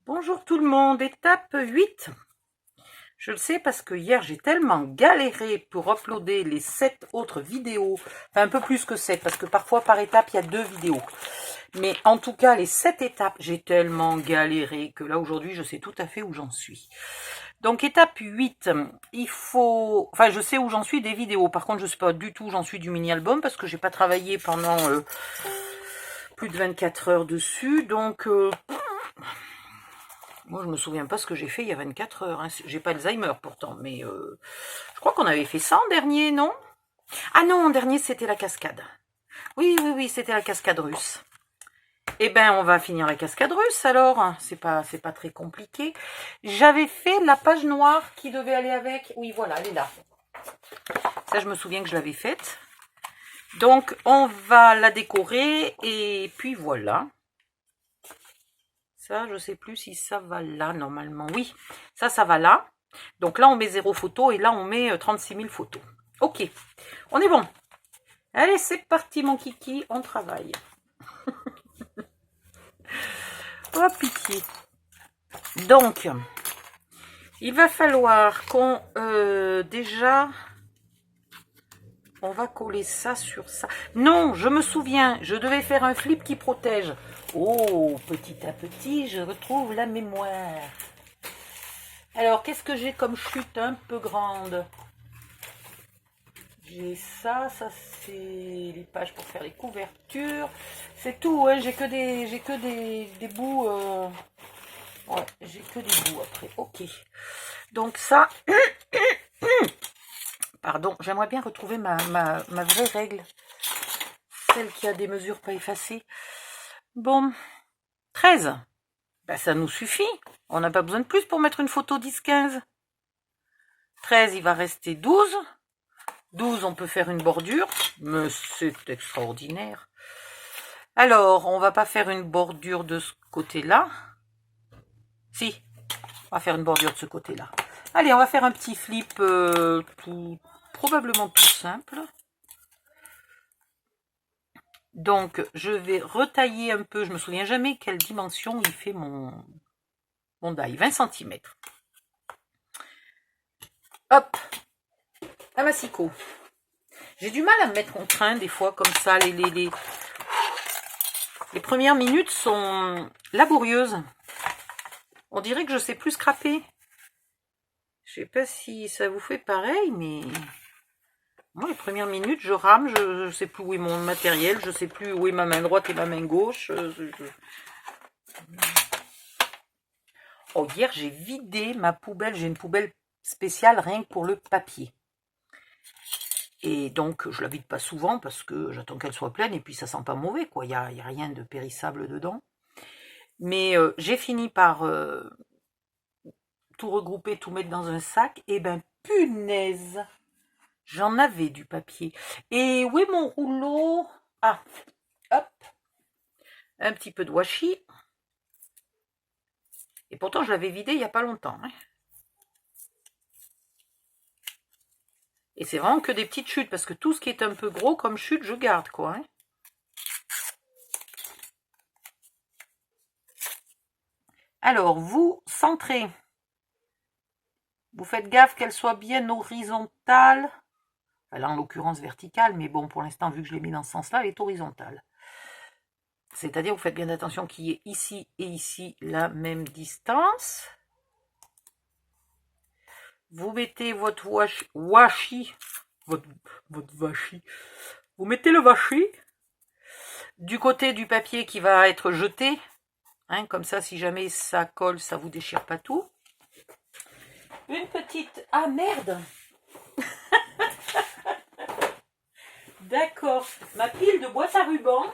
Bonjour tout le monde, étape 8. Je le sais parce que hier j'ai tellement galéré pour uploader les 7 autres vidéos, enfin un peu plus que 7 parce que parfois par étape il y a 2 vidéos. Mais en tout cas les 7 étapes, j'ai tellement galéré que là aujourd'hui je sais tout à fait où j'en suis. Donc étape 8, il faut... Enfin je sais où j'en suis des vidéos, par contre je ne sais pas du tout où j'en suis du mini-album parce que j'ai pas travaillé pendant plus de 24 heures dessus, donc... Moi, je me souviens pas ce que j'ai fait il y a 24 heures. Hein. J'ai pas Alzheimer pourtant, mais je crois qu'on avait fait ça en dernier, non? Ah non, en dernier, c'était la cascade. Oui, c'était la cascade russe. Eh ben, on va finir la cascade russe alors. C'est pas très compliqué. J'avais fait la page noire qui devait aller avec. Oui, voilà, elle est là. Ça, je me souviens que je l'avais faite. Donc, on va la décorer et puis voilà. Ça, je sais plus si ça va là, normalement. Oui, ça va là. Donc là, on met 0 photo et là, on met 36 000 photos. Ok, on est bon. Allez, c'est parti, mon kiki, on travaille. Oh, pitié. Donc, il va falloir qu'on... déjà... On va coller ça sur ça. Non, je me souviens, je devais faire un flip qui protège. Oh, petit à petit, je retrouve la mémoire. Alors, qu'est-ce que j'ai comme chute un peu grande? J'ai ça c'est les pages pour faire les couvertures. C'est tout, hein, j'ai que des bouts. Ouais, j'ai que des bouts après. Ok. Donc ça, pardon, j'aimerais bien retrouver ma vraie règle. Celle qui a des mesures pas effacées. Bon, 13. Ben, ça nous suffit. On n'a pas besoin de plus pour mettre une photo 10-15. 13, il va rester 12. 12, on peut faire une bordure, mais c'est extraordinaire. Alors, on va pas faire une bordure de ce côté-là. Si, on va faire une bordure de ce côté-là. Allez, on va faire un petit flip probablement tout simple. Donc, je vais retailler un peu. Je me souviens jamais quelle dimension il fait mon die. 20 cm. Hop, un massicot. J'ai du mal à me mettre en train des fois comme ça. Les premières minutes sont laborieuses. On dirait que je sais plus scraper. Je sais pas si ça vous fait pareil, mais moi les premières minutes je rame, je sais plus où est mon matériel, je sais plus où est ma main droite et ma main gauche. Oh, hier j'ai vidé ma poubelle, j'ai une poubelle spéciale rien que pour le papier. Et donc je la vide pas souvent parce que j'attends qu'elle soit pleine et puis ça sent pas mauvais quoi, y a rien de périssable dedans. Mais j'ai fini par tout regrouper, tout mettre dans un sac, et ben punaise, j'en avais du papier. Et où est mon rouleau? Ah, hop, un petit peu de washi. Et pourtant, je l'avais vidé il n'y a pas longtemps. Hein. Et c'est vraiment que des petites chutes, parce que tout ce qui est un peu gros comme chute, je garde, quoi. Hein. Alors, vous centrez. Vous faites gaffe qu'elle soit bien horizontale. Enfin, là, en l'occurrence, verticale, mais bon, pour l'instant, vu que je l'ai mis dans ce sens-là, elle est horizontale. C'est-à-dire, vous faites bien attention qu'il y ait ici et ici la même distance. Vous mettez votre washi, votre washi. Vous mettez le washi du côté du papier qui va être jeté. Hein, comme ça, si jamais ça colle, ça vous déchire pas tout. Une petite... Ah, merde. D'accord. Ma pile de boîte à ruban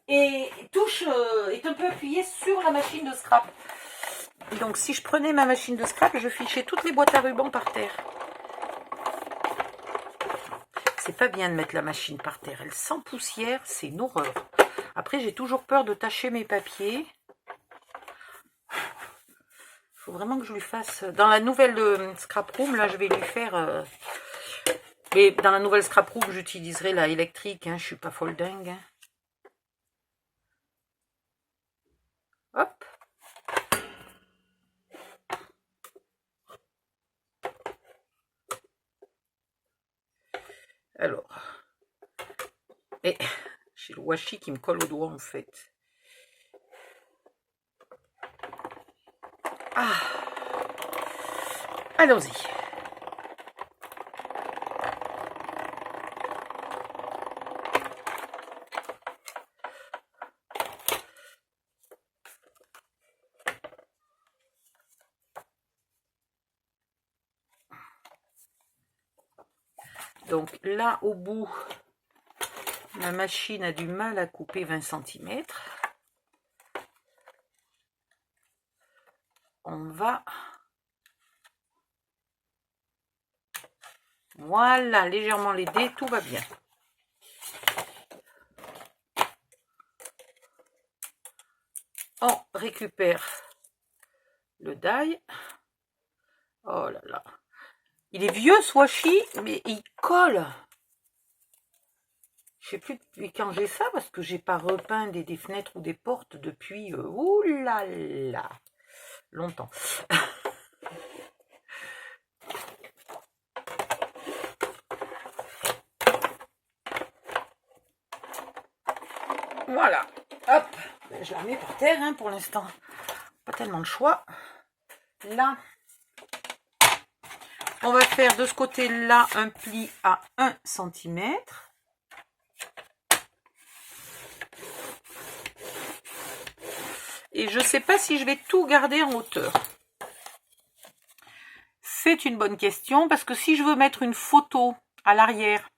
et est un peu appuyée sur la machine de scrap. Donc, si je prenais ma machine de scrap, je fichais toutes les boîtes à ruban par terre. C'est pas bien de mettre la machine par terre. Elle sent poussière, c'est une horreur. Après, j'ai toujours peur de tacher mes papiers. Il faut vraiment que je lui fasse... Dans la nouvelle scrap room, là, je vais lui faire... Mais dans la nouvelle scrap room, j'utiliserai la électrique. Hein, je suis pas folle dingue. Hein. Hop. Alors, et j'ai le washi qui me colle au doigt en fait. Ah, allons-y. Donc là, au bout, ma machine a du mal à couper 20 cm. On va... Voilà, légèrement l'aider, tout va bien. On récupère le die. Oh là là. Il est vieux ce washi, mais il colle. Je sais plus depuis quand j'ai ça, parce que j'ai pas repeint des fenêtres ou des portes depuis... oulala, longtemps. Voilà. Hop. Je la mets par terre hein, pour l'instant. Pas tellement de choix. Là, on va faire de ce côté-là un pli à 1 cm. Et je ne sais pas si je vais tout garder en hauteur. C'est une bonne question parce que si je veux mettre une photo à l'arrière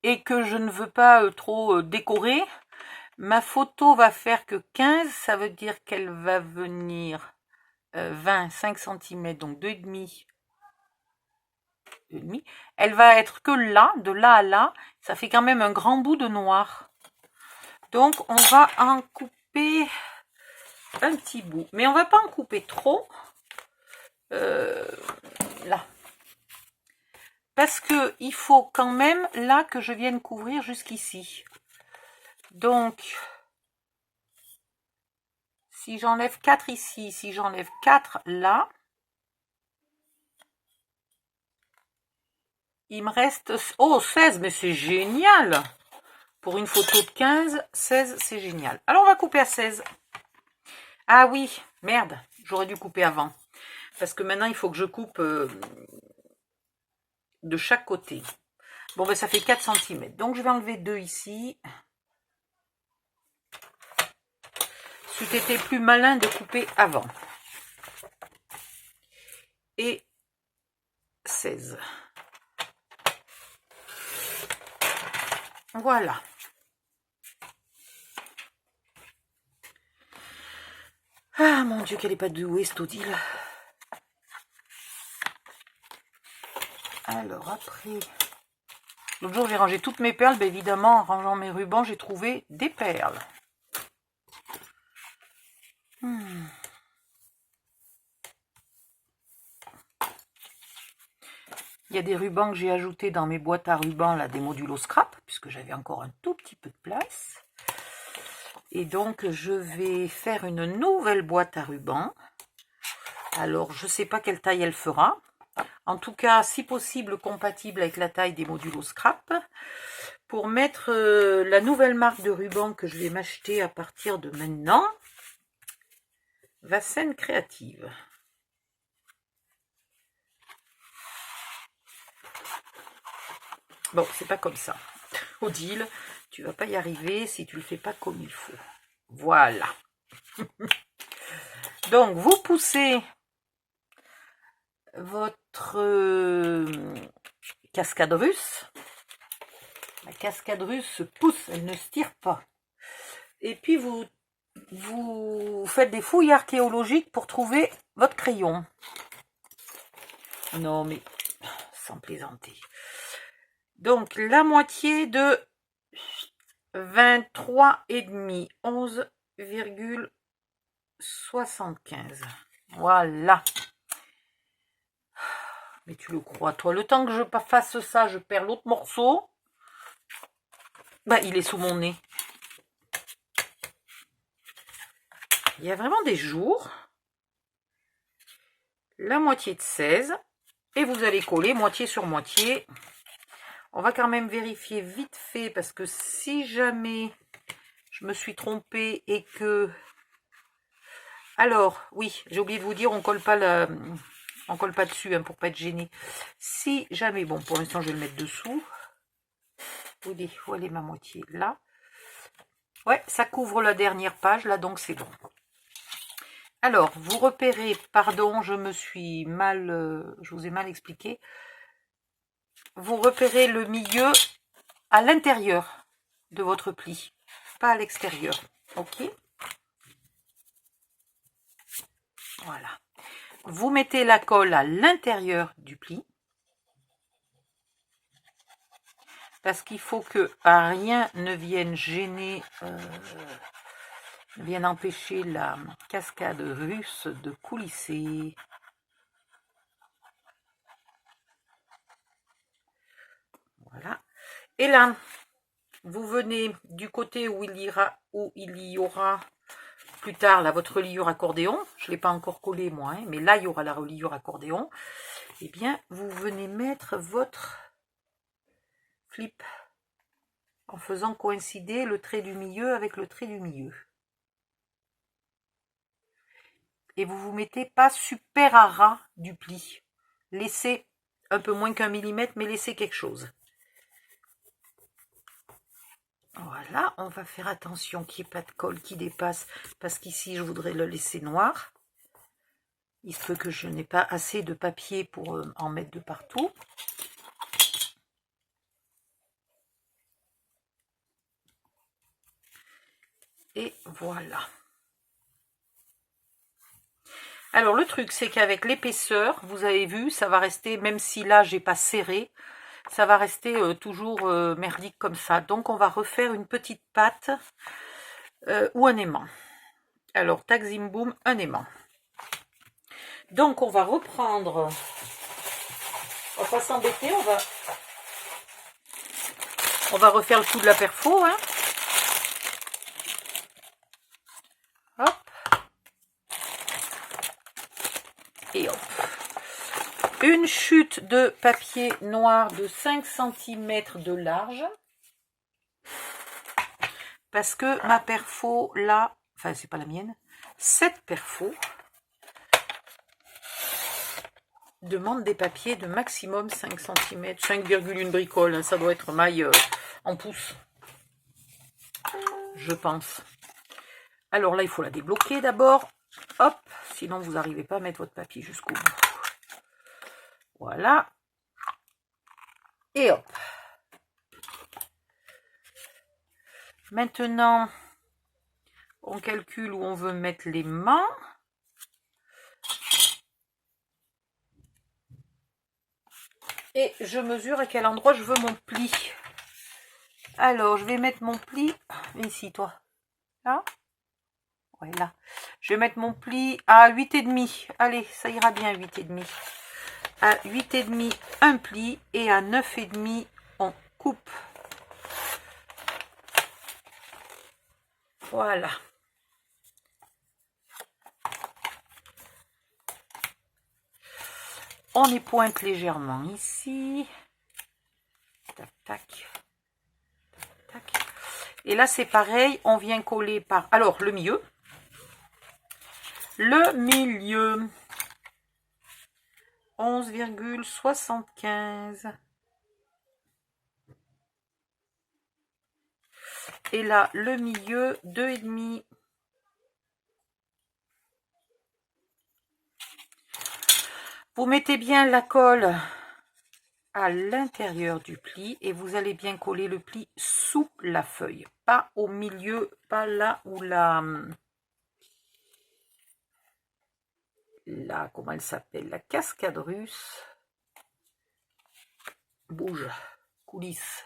et que je ne veux pas trop décorer, ma photo va faire que 15, ça veut dire qu'elle va venir 25 cm, donc 2,5. Elle va être que là, de là à là, ça fait quand même un grand bout de noir. Donc on va en couper un petit bout, mais on va pas en couper trop. Là. Parce que il faut quand même là que je vienne couvrir jusqu'ici. Donc, si j'enlève 4 ici, si j'enlève 4 là, il me reste... Oh, 16, mais c'est génial! Pour une photo de 15, 16, c'est génial. Alors, on va couper à 16. Ah oui, merde, j'aurais dû couper avant. Parce que maintenant, il faut que je coupe de chaque côté. Bon, ben ça fait 4 cm. Donc, je vais enlever 2 ici. C'eût été plus malin de couper avant. Et 16. Voilà. Ah mon Dieu, qu'elle n'est pas douée, cette Odile. Alors après, l'autre jour j'ai rangé toutes mes perles. Ben, évidemment, en rangeant mes rubans, j'ai trouvé des perles. Il y a des rubans que j'ai ajoutés dans mes boîtes à rubans, là, des modulos scrap, puisque j'avais encore un tout petit peu de place. Et donc, je vais faire une nouvelle boîte à rubans. Alors, je ne sais pas quelle taille elle fera. En tout cas, si possible, compatible avec la taille des modulos scrap. Pour mettre la nouvelle marque de ruban que je vais m'acheter à partir de maintenant. Vassen Créative. Bon, c'est pas comme ça. Odile, tu vas pas y arriver si tu le fais pas comme il faut. Voilà. Donc, vous poussez votre cascade russe. La cascade russe se pousse, elle ne se tire pas. Et puis, vous faites des fouilles archéologiques pour trouver votre crayon. Non, mais sans plaisanter. Donc, la moitié de 23,5, 11,75. Voilà. Mais tu le crois, toi. Le temps que je fasse ça, je perds l'autre morceau. Bah, il est sous mon nez. Il y a vraiment des jours. La moitié de 16. Et vous allez coller moitié sur moitié. On va quand même vérifier vite fait, parce que si jamais je me suis trompée et que... Alors, oui, j'ai oublié de vous dire, on colle pas dessus, hein, pour pas être gêné. Si jamais, bon, pour l'instant, je vais le mettre dessous. Où elle est ma moitié? Là. Ouais, ça couvre la dernière page, là, donc c'est bon. Alors, vous repérez, pardon, je vous ai mal expliqué. Vous repérez le milieu à l'intérieur de votre pli, pas à l'extérieur. Ok? Voilà. Vous mettez la colle à l'intérieur du pli. Parce qu'il faut que rien ne vienne gêner, ne vienne empêcher la cascade russe de coulisser. Voilà. Et là, vous venez du côté où il y aura plus tard là, votre reliure accordéon. Je ne l'ai pas encore collé moi, hein, mais là il y aura la reliure accordéon. Eh bien, vous venez mettre votre flip en faisant coïncider le trait du milieu avec le trait du milieu. Et vous vous mettez pas super à ras du pli. Laissez un peu moins qu'1 millimètre, mais laissez quelque chose. Voilà, on va faire attention qu'il n'y ait pas de colle qui dépasse, parce qu'ici je voudrais le laisser noir. Il se peut que je n'ai pas assez de papier pour en mettre de partout. Et voilà. Alors le truc, c'est qu'avec l'épaisseur, vous avez vu, ça va rester, même si là j'ai pas serré, ça va rester toujours merdique comme ça. Donc on va refaire une petite patte ou un aimant. Alors tac zim boum, un aimant. Donc on va reprendre, on va pas s'embêter, on va refaire le coup de la perfo, hein. Hop. Et hop. Une chute de papier noir de 5 cm de large. Parce que ma perfo, là, enfin c'est pas la mienne, cette perfo demande des papiers de maximum 5 cm, 5,1 bricole, hein, ça doit être maille en pouce, je pense. Alors là, il faut la débloquer d'abord, hop, sinon vous n'arrivez pas à mettre votre papier jusqu'au bout. Voilà. Et hop. Maintenant, on calcule où on veut mettre les mains. Et je mesure à quel endroit je veux mon pli. Alors, je vais mettre mon pli ici, toi. Là. Ouais, là. Je vais mettre mon pli à 8,5. Allez, ça ira bien, 8,5. À 8,5, un pli. Et à 9,5, on coupe. Voilà. On épointe légèrement ici. Tac, tac. Tac. Et là, c'est pareil. On vient coller par... Alors, le milieu. Le milieu. 11,75. Et là, le milieu, 2,5. Vous mettez bien la colle à l'intérieur du pli et vous allez bien coller le pli sous la feuille. Pas au milieu, pas là où comment elle s'appelle, la cascade russe bouge, coulisse,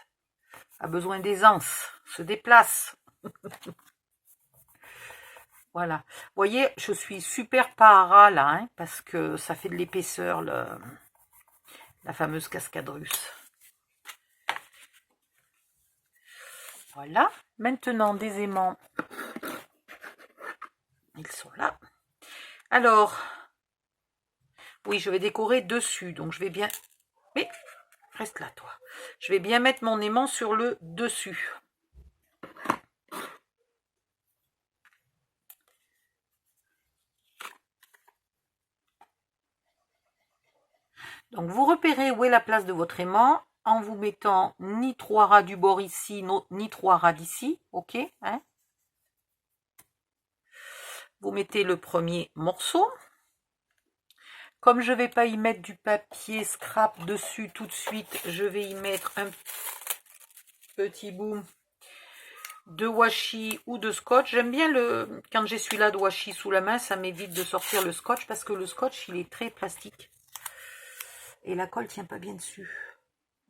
a besoin d'aisance, se déplace. Voilà. Vous voyez, je suis super pas à ras là, hein, parce que ça fait de l'épaisseur, la fameuse cascade russe. Voilà. Maintenant, des aimants. Ils sont là. Alors, oui, je vais décorer dessus, donc je vais bien... Mais, Reste là, toi. Je vais bien mettre mon aimant sur le dessus. Donc, vous repérez où est la place de votre aimant en vous mettant ni 3 ras du bord ici, ni 3 ras d'ici. Ok, hein? Vous mettez le premier morceau. Comme je ne vais pas y mettre du papier scrap dessus tout de suite, je vais y mettre un petit bout de washi ou de scotch. J'aime bien quand j'ai celui-là de washi sous la main, ça m'évite de sortir le scotch parce que le scotch, il est très plastique. Et la colle tient pas bien dessus.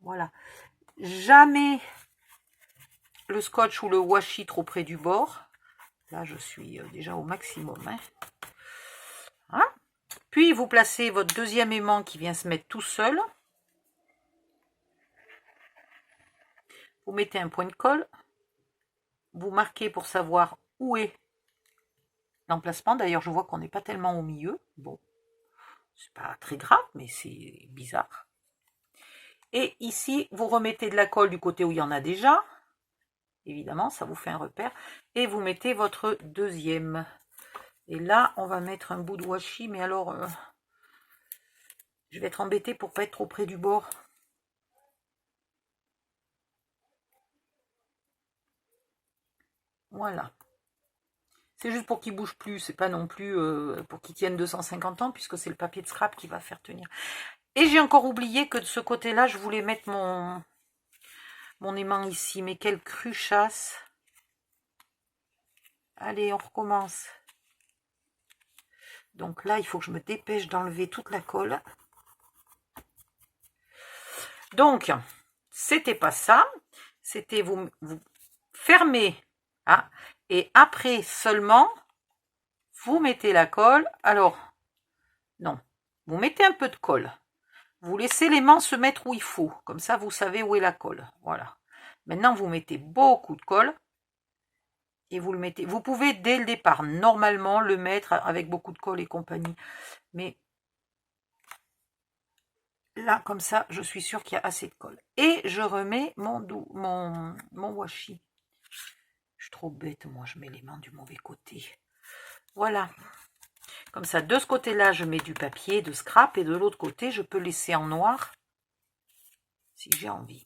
Voilà. Jamais le scotch ou le washi trop près du bord. Là, je suis déjà au maximum. Hein. Hein? Puis, vous placez votre deuxième aimant qui vient se mettre tout seul. Vous mettez un point de colle. Vous marquez pour savoir où est l'emplacement. D'ailleurs, je vois qu'on n'est pas tellement au milieu. Bon, c'est pas très grave, mais c'est bizarre. Et ici, vous remettez de la colle du côté où il y en a déjà. Évidemment, ça vous fait un repère. Et vous mettez votre deuxième. Et là, on va mettre un bout de washi. Mais alors, je vais être embêtée pour pas être trop près du bord. Voilà. C'est juste pour qu'il bouge plus. C'est pas non plus pour qu'il tienne 250 ans, puisque c'est le papier de scrap qui va faire tenir. Et j'ai encore oublié que de ce côté-là, je voulais mettre mon aimant ici. Mais quelle cruchasse. Allez, on recommence. Donc là, il faut que je me dépêche d'enlever toute la colle. Donc, c'était pas ça. C'était vous fermez. Hein, et après seulement, vous mettez la colle. Alors, non. Vous mettez un peu de colle. Vous laissez l'aimant se mettre où il faut. Comme ça, vous savez où est la colle. Voilà. Maintenant, vous mettez beaucoup de colle. Et vous le mettez. Vous pouvez, dès le départ, normalement, le mettre avec beaucoup de colle et compagnie. Mais là, comme ça, je suis sûre qu'il y a assez de colle. Et je remets mon washi. Je suis trop bête, moi, je mets les mains du mauvais côté. Voilà. Comme ça, de ce côté-là, je mets du papier, de scrap, et de l'autre côté, je peux laisser en noir si j'ai envie.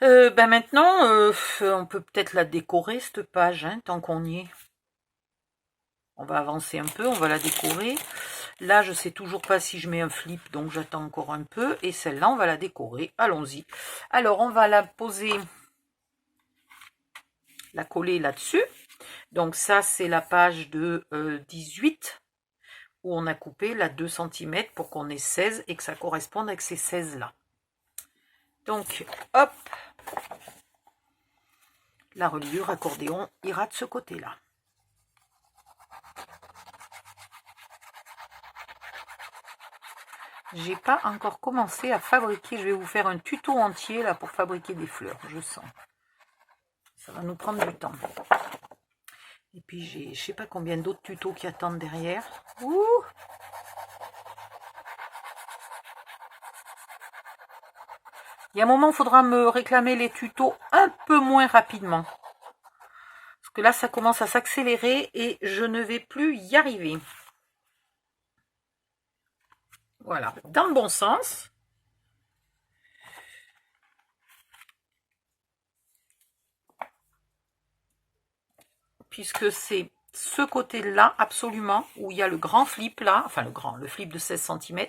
Ben maintenant, on peut peut-être la décorer, cette page, hein, tant qu'on y est. On va avancer un peu, on va la décorer. Là, je sais toujours pas si je mets un flip, donc j'attends encore un peu. Et celle-là, on va la décorer. Allons-y. Alors, on va la poser, la coller là-dessus. Donc ça, c'est la page de 18, où on a coupé la 2 cm pour qu'on ait 16 et que ça corresponde avec ces 16-là. Donc, hop, la reliure accordéon ira de ce côté-là. J'ai pas encore commencé à fabriquer. Je vais vous faire un tuto entier là pour fabriquer des fleurs, je sens. Ça va nous prendre du temps. Et puis j'ai, je sais pas combien d'autres tutos qui attendent derrière. Ouh! Il y a un moment, il faudra me réclamer les tutos un peu moins rapidement. Parce que là, ça commence à s'accélérer et je ne vais plus y arriver. Voilà, dans le bon sens. Puisque c'est ce côté-là, absolument, où il y a le grand flip là, enfin le flip de 16 cm,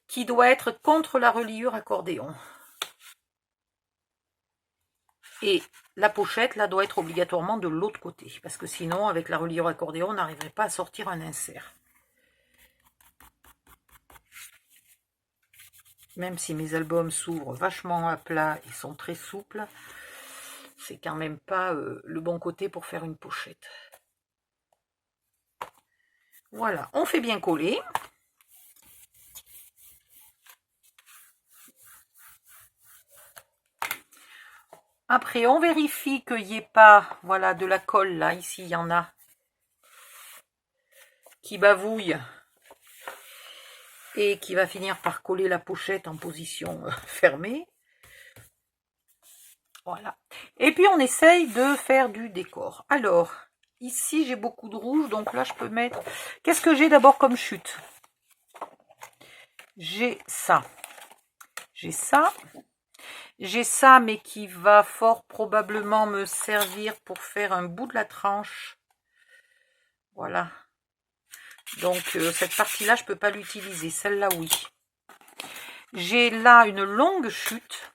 qui doit être contre la reliure accordéon. Et la pochette, là, doit être obligatoirement de l'autre côté. Parce que sinon, avec la reliure accordéon, on n'arriverait pas à sortir un insert. Même si mes albums s'ouvrent vachement à plat et sont très souples, c'est quand même pas le bon côté pour faire une pochette. Voilà, on fait bien coller. Après, on vérifie qu'il n'y ait pas, voilà, de la colle là. Ici, il y en a. qui bavouille et qui va finir par coller la pochette en position fermée. Voilà. Et puis on essaye de faire du décor. Alors, ici j'ai beaucoup de rouge, donc là je peux mettre... Qu'est-ce que j'ai d'abord comme chute? J'ai ça. J'ai ça. J'ai ça, mais qui va fort probablement me servir pour faire un bout de la tranche. Voilà. Donc, cette partie-là, je ne peux pas l'utiliser. Celle-là, oui. J'ai là une longue chute.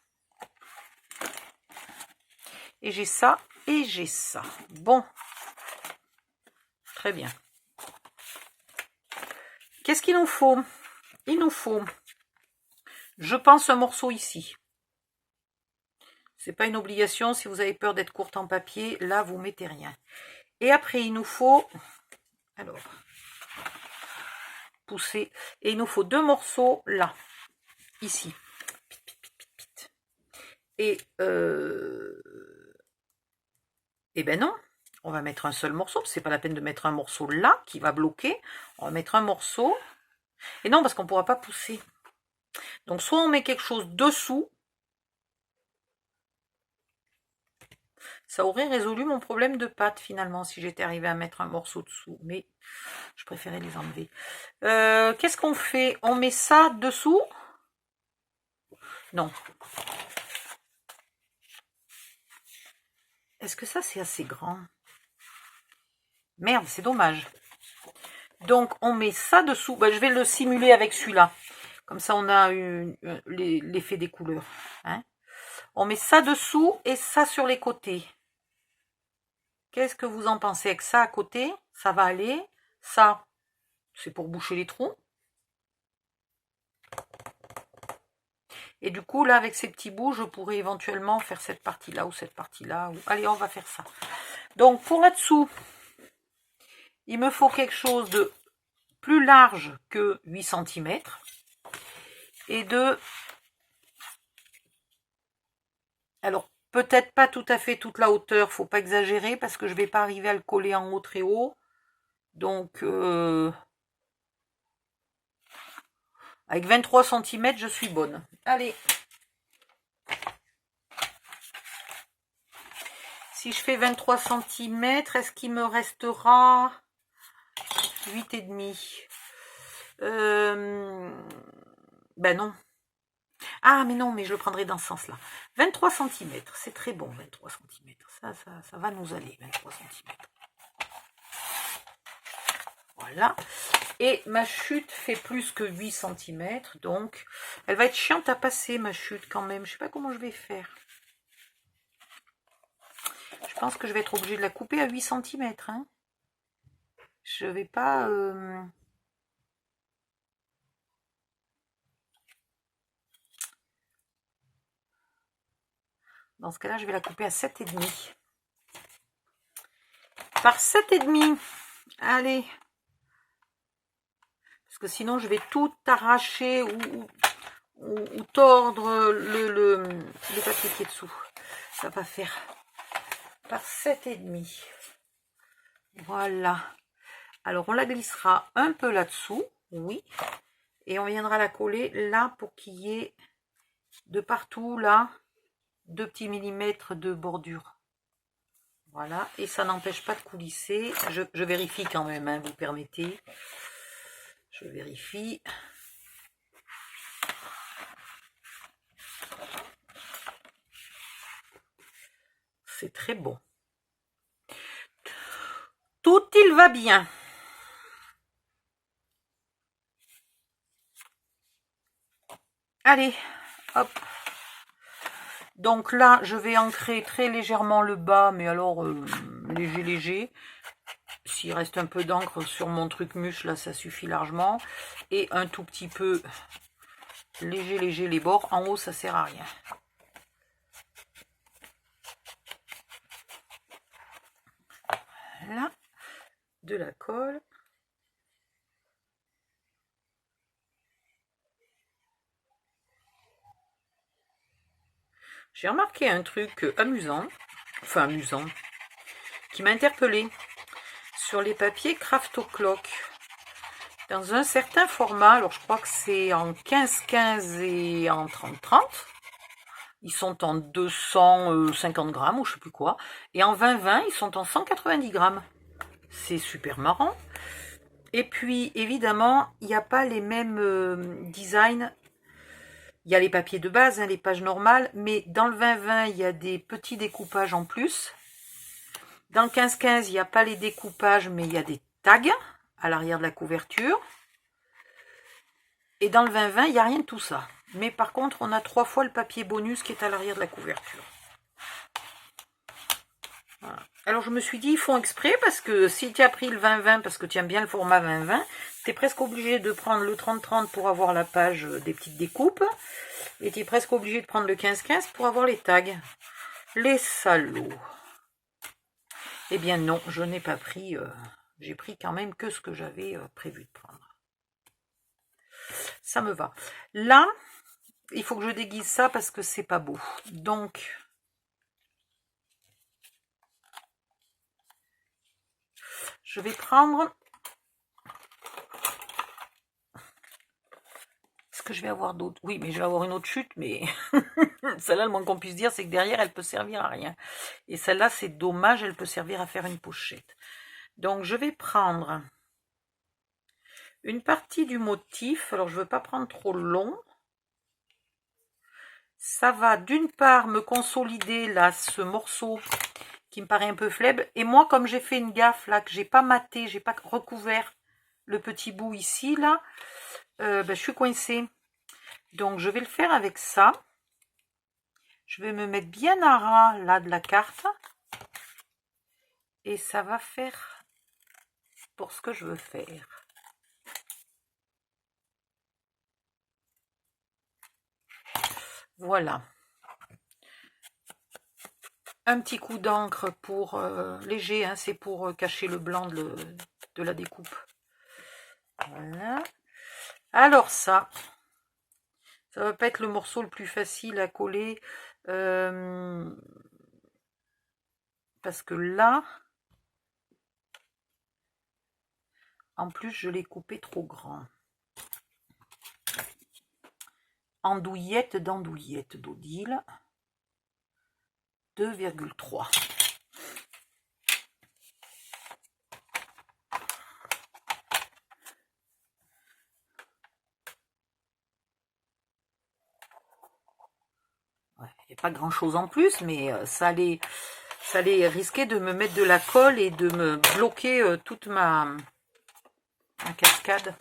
Et j'ai ça, et j'ai ça. Bon. Très bien. Qu'est-ce qu'il nous faut? Il nous faut, je pense, un morceau ici. C'est pas une obligation. Si vous avez peur d'être courte en papier, là, vous mettez rien. Et après, il nous faut... Alors... pousser, et il nous faut 2 morceaux là, ici, et ben non, on va mettre un seul morceau, c'est pas la peine de mettre un morceau là qui va bloquer, on va mettre un morceau, et non parce qu'on pourra pas pousser, donc soit on met quelque chose dessous, ça aurait résolu mon problème de pâte finalement si j'étais arrivée à mettre un morceau dessous, mais je préférais les enlever. Qu'est-ce qu'on fait? On met ça dessous? Non. Est-ce que ça c'est assez grand? Merde, c'est dommage. Donc on met ça dessous. Ben, je vais le simuler avec celui-là. Comme ça on a l'effet des couleurs. Hein, on met ça dessous et ça sur les côtés. Qu'est-ce que vous en pensez avec ça à côté? Ça va aller. Ça, c'est pour boucher les trous. Et du coup, là, avec ces petits bouts, je pourrais éventuellement faire cette partie-là ou cette partie-là. Allez, on va faire ça. Donc, pour là-dessous, il me faut quelque chose de plus large que 8 cm. Et de... Alors, peut-être pas tout à fait toute la hauteur, faut pas exagérer, parce que je vais pas arriver à le coller en haut très haut. Donc, avec 23 cm, je suis bonne. Allez. Si je fais 23 cm, est-ce qu'il me restera 8,5? Ben non. Ah, mais non, mais je le prendrai dans ce sens-là. 23 cm, c'est très bon, 23 cm. Ça va nous aller, 23 cm. Voilà. Et ma chute fait plus que 8 cm, donc elle va être chiante à passer, ma chute, quand même. Je sais pas comment je vais faire. Je pense que je vais être obligée de la couper à 8 cm. Hein. Je vais pas... Dans ce cas-là, je vais la couper à 7,5. Par 7,5. Allez. Parce que sinon, je vais tout arracher ou tordre le papier qui est dessous. Ça va faire par 7,5. Voilà. Alors, on la glissera un peu là-dessous. Oui. Et on viendra la coller là pour qu'il y ait de partout, là, 2 petits millimètres de bordure. Voilà, et ça n'empêche pas de coulisser. Je vérifie quand même, hein, vous permettez. Je vérifie. C'est très bon. Tout il va bien. Allez, hop. Donc là, je vais ancrer très légèrement le bas, mais alors léger. S'il reste un peu d'encre sur mon truc mûche, là, ça suffit largement. Et un tout petit peu léger les bords. En haut, ça sert à rien. Voilà. De la colle. J'ai remarqué un truc amusant, qui m'a interpellée sur les papiers Craft O'Clock. dans un certain format. Alors, je crois que c'est en 15-15 et en 30-30. Ils sont en 250 grammes ou je sais plus quoi. Et en 20-20, ils sont en 190 grammes. C'est super marrant. Et puis, évidemment, il n'y a pas les mêmes designs. Il y a les papiers de base, hein, les pages normales. Mais dans le 20-20, il y a des petits découpages en plus. Dans le 15-15, il n'y a pas les découpages, mais il y a des tags à l'arrière de la couverture. Et dans le 20-20, il n'y a rien de tout ça. Mais par contre, on a 3 fois le papier bonus qui est à l'arrière de la couverture. Voilà. Alors je me suis dit, ils font exprès parce que si tu as pris le 20-20 parce que tu aimes bien le format 20-20, tu es presque obligé de prendre le 30-30 pour avoir la page des petites découpes. Et tu es presque obligé de prendre le 15-15 pour avoir les tags. Les salauds. Eh bien non, je n'ai pas pris, j'ai pris quand même que ce que j'avais prévu de prendre. Ça me va. Là, il faut que je déguise ça parce que c'est pas beau. Donc, je vais prendre... Est-ce que je vais avoir d'autres? Oui, mais je vais avoir une autre chute, mais celle-là, le moins qu'on puisse dire, c'est que derrière, elle peut servir à rien. Et celle-là, c'est dommage, elle peut servir à faire une pochette. Donc, je vais prendre une partie du motif. Alors, je ne veux pas prendre trop long. Ça va d'une part me consolider là ce morceau qui me paraît un peu faible. Et moi, comme j'ai fait une gaffe là, que j'ai pas maté, j'ai pas recouvert le petit bout ici là, je suis coincée. Donc je vais le faire avec ça. Je vais me mettre bien à ras là de la carte. Et ça va faire pour ce que je veux faire. Voilà. Un petit coup d'encre pour léger, hein, c'est pour cacher le blanc de la découpe. Voilà. Alors ça va pas être le morceau le plus facile à coller parce que là, en plus je l'ai coupé trop grand. Andouillette d'andouillette d'Odile 2,3. Il n'y a pas grand chose en plus, mais ça allait risquer de me mettre de la colle et de me bloquer toute ma cascade.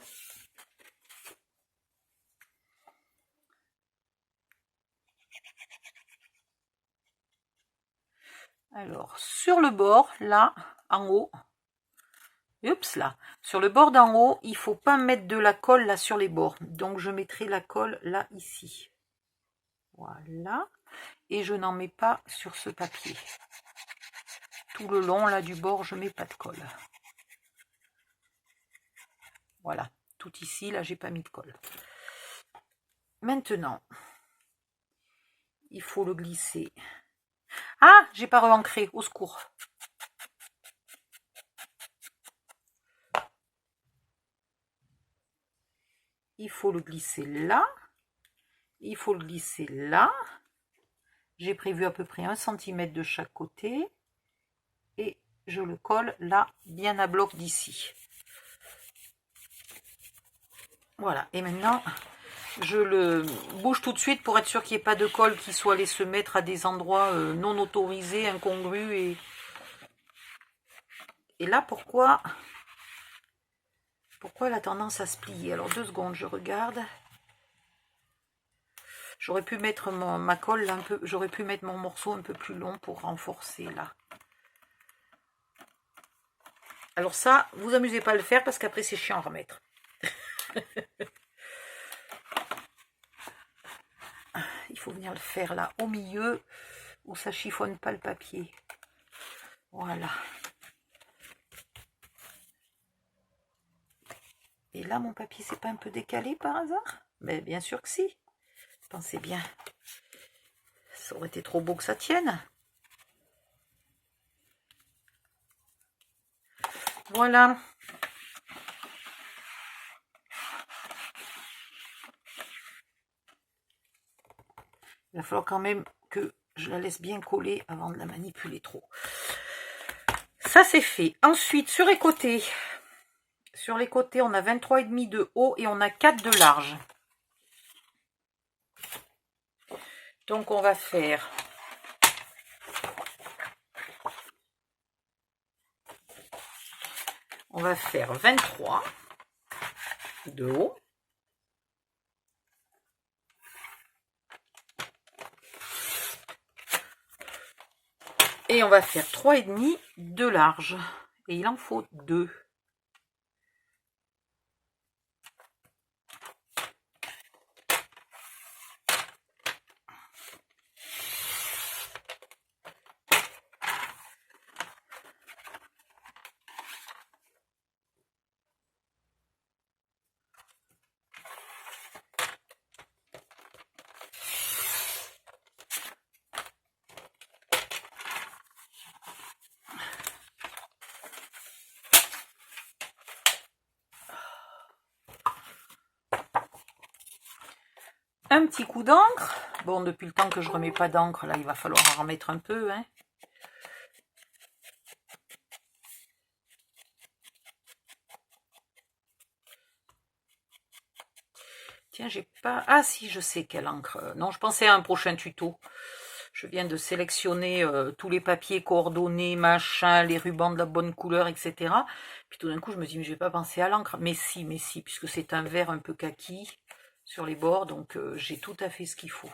Alors, sur le bord, là, en haut, oups là, sur le bord d'en haut, il ne faut pas mettre de la colle là sur les bords. Donc, je mettrai la colle là, ici. Voilà. Et je n'en mets pas sur ce papier. Tout le long là du bord, je ne mets pas de colle. Voilà. Tout ici, là, j'ai pas mis de colle. Maintenant, il faut le glisser. Ah, j'ai pas re-ancré, au secours. Il faut le glisser là. Il faut le glisser là. J'ai prévu à peu près 1 cm de chaque côté. Et je le colle là, bien à bloc d'ici. Voilà. Et maintenant, je le bouge tout de suite pour être sûr qu'il n'y ait pas de colle qui soit allé se mettre à des endroits non autorisés, incongrus. Et là, pourquoi elle a tendance à se plier? Alors, 2 secondes, je regarde. J'aurais pu mettre ma colle là, un peu, j'aurais pu mettre mon morceau un peu plus long pour renforcer là. Alors ça, vous amusez pas à le faire parce qu'après c'est chiant à remettre. Il faut venir le faire là au milieu où ça chiffonne pas le papier. Voilà. Et là mon papier c'est pas un peu décalé par hasard? Mais bien sûr que si. Pensez bien. Ça aurait été trop beau que ça tienne. Voilà. Il va falloir quand même que je la laisse bien coller avant de la manipuler trop. Ça, c'est fait. Ensuite, sur les côtés, on a 23,5 de haut et on a 4 de large. Donc, on va faire... On va faire 23 de haut. Et on va faire 3,5 de large. Et il en faut 2. Un petit coup d'encre. Bon, depuis le temps que je remets pas d'encre, là, il va falloir en remettre un peu, hein. Tiens, j'ai pas... Ah si, je sais quelle encre. Non, je pensais à un prochain tuto. Je viens de sélectionner tous les papiers coordonnés, machin, les rubans de la bonne couleur, etc. Puis tout d'un coup, je me dis, mais je vais pas penser à l'encre. Mais si, puisque c'est un vert un peu kaki sur les bords, donc j'ai tout à fait ce qu'il faut.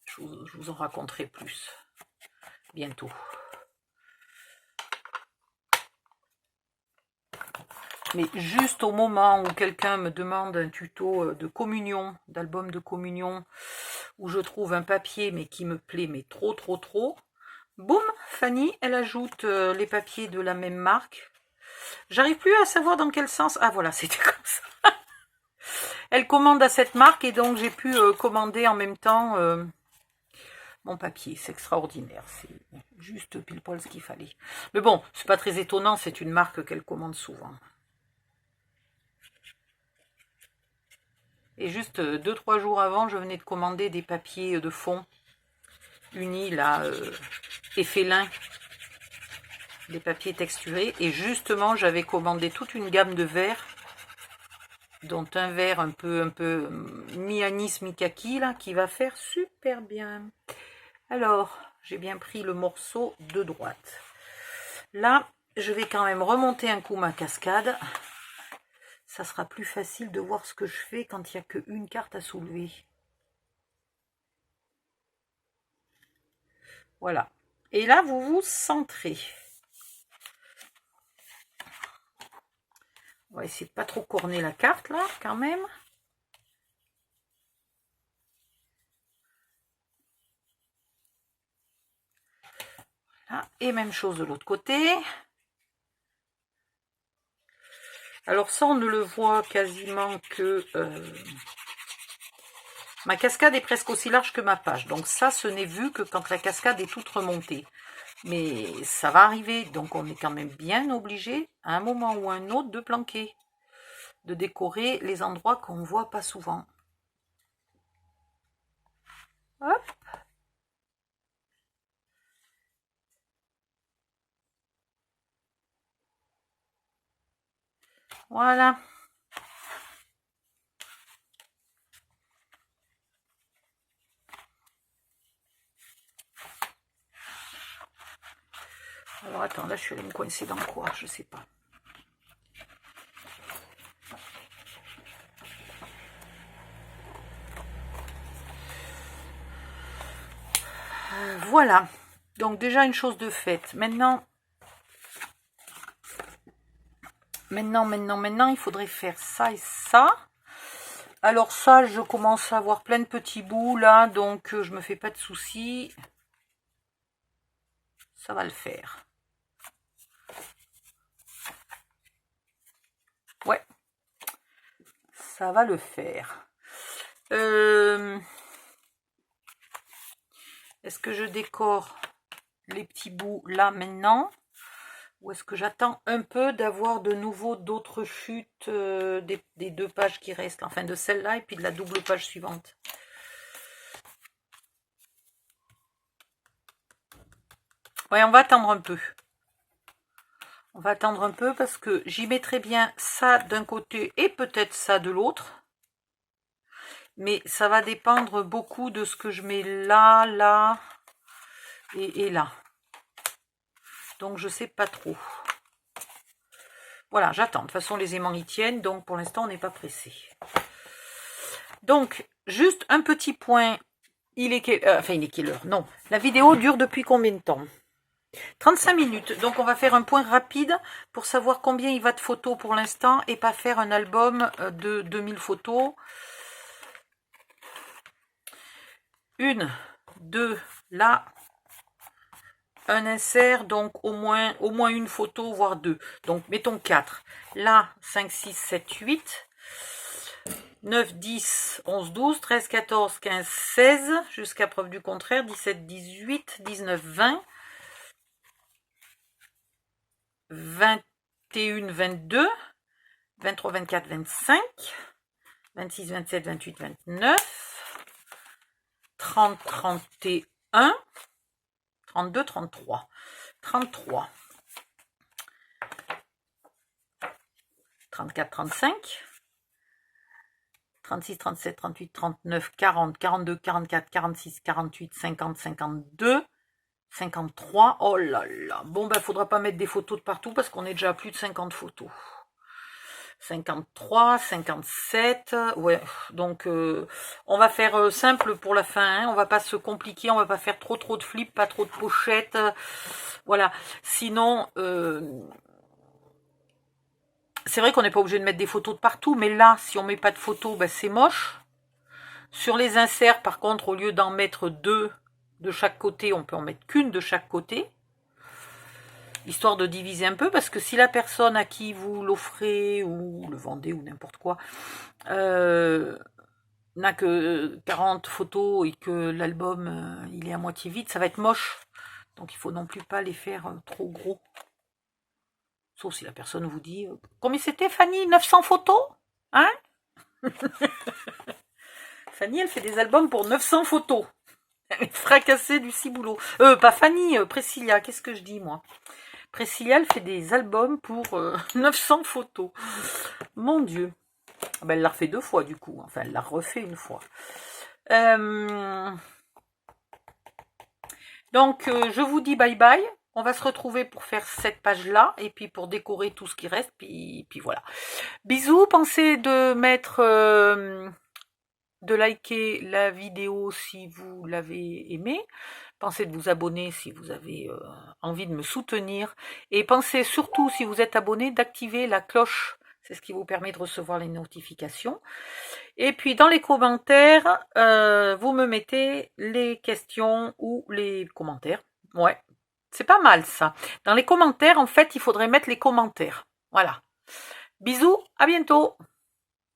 Je vous en raconterai plus bientôt. Mais juste au moment où quelqu'un me demande un tuto de communion, d'album de communion, où je trouve un papier mais qui me plaît, mais trop, boum, Fanny, elle ajoute les papiers de la même marque. J'arrive plus à savoir dans quel sens. Ah voilà, c'était comme ça. Elle commande à cette marque et donc j'ai pu commander en même temps mon papier. C'est extraordinaire. C'est juste pile poil ce qu'il fallait. Mais bon, c'est pas très étonnant, c'est une marque qu'elle commande souvent. Et juste 2-3 jours avant, je venais de commander des papiers de fond unis, là, effet lin, des papiers texturés. Et justement, j'avais commandé toute une gamme de verres, dont un vert un peu mi-anis, mi-kaki, là, qui va faire super bien. Alors, j'ai bien pris le morceau de droite. Là, je vais quand même remonter un coup ma cascade. Ça sera plus facile de voir ce que je fais quand il n'y a qu'une carte à soulever. Voilà. Et là, vous vous centrez. On va essayer de pas trop corner la carte, là, quand même. Voilà. Et même chose de l'autre côté. Alors ça, on ne le voit quasiment que... ma cascade est presque aussi large que ma page. Donc ça, ce n'est vu que quand la cascade est toute remontée. Mais ça va arriver. Donc on est quand même bien obligé, à un moment ou à un autre, de planquer. De décorer les endroits qu'on ne voit pas souvent. Hop. Voilà. Alors attends, là je suis allée me coincer dans quoi? Je sais pas. Voilà. Donc déjà une chose de faite. Maintenant, il faudrait faire ça et ça. Alors ça, je commence à avoir plein de petits bouts là, donc je me fais pas de soucis. Ça va le faire. Ouais. Ça va le faire. Est-ce que je décore les petits bouts là maintenant? Ou est-ce que j'attends un peu d'avoir de nouveau d'autres chutes des 2 pages qui restent, enfin de celle-là et puis de la double page suivante. Ouais, on va attendre un peu. On va attendre un peu parce que j'y mettrai bien ça d'un côté et peut-être ça de l'autre. Mais ça va dépendre beaucoup de ce que je mets là, là et là. Donc je sais pas trop. Voilà, j'attends. De toute façon, les aimants y tiennent, donc pour l'instant, on n'est pas pressé. Donc, juste un petit point. Il est quelle heure? Non. La vidéo dure depuis combien de temps? 35 minutes. Donc, on va faire un point rapide pour savoir combien il va de photos pour l'instant et pas faire un album de 2000 photos. 1, 2, là. Un insert, donc au moins une photo, voire 2. Donc, mettons 4. Là, 5, 6, 7, 8. 9, 10, 11, 12, 13, 14, 15, 16, jusqu'à preuve du contraire, 17, 18, 19, 20, 21, 22, 23, 24, 25, 26, 27, 28, 29, 30, 31, 32, 33, 33, 34, 35, 36, 37, 38, 39, 40, 42, 44, 46, 48, 50, 52, 53. Oh là là. Bon, ben, faudra pas mettre des photos de partout parce qu'on est déjà à plus de 50 photos. 53, 57. Ouais, donc on va faire simple pour la fin. Hein. On va pas se compliquer. On va pas faire trop de flips, pas trop de pochettes. Voilà. Sinon... c'est vrai qu'on n'est pas obligé de mettre des photos de partout, mais là, si on met pas de photos, ben c'est moche. Sur les inserts, par contre, au lieu d'en mettre 2 de chaque côté, on peut en mettre qu'une de chaque côté. Histoire de diviser un peu, parce que si la personne à qui vous l'offrez, ou le vendez, ou n'importe quoi, n'a que 40 photos et que l'album, il est à moitié vide, ça va être moche. Donc il faut non plus pas les faire trop gros. Sauf si la personne vous dit combien c'était, Fanny? 900 photos? Hein? Fanny, elle fait des albums pour 900 photos. Elle est fracassée du ciboulot. Pas Fanny, Priscilla, qu'est-ce que je dis, moi? Priscilla, elle fait des albums pour 900 photos. Mon Dieu. Ben, elle l'a refait 2 fois, du coup. Enfin, elle l'a refait une fois. Donc, je vous dis bye bye. On va se retrouver pour faire cette page-là, et puis pour décorer tout ce qui reste, puis voilà. Bisous, pensez de mettre, de liker la vidéo si vous l'avez aimée. Pensez de vous abonner si vous avez envie de me soutenir. Et pensez surtout, si vous êtes abonné, d'activer la cloche. C'est ce qui vous permet de recevoir les notifications. Et puis dans les commentaires, vous me mettez les questions ou les commentaires. Ouais. C'est pas mal ça. Dans les commentaires, en fait, il faudrait mettre les commentaires. Voilà. Bisous, à bientôt.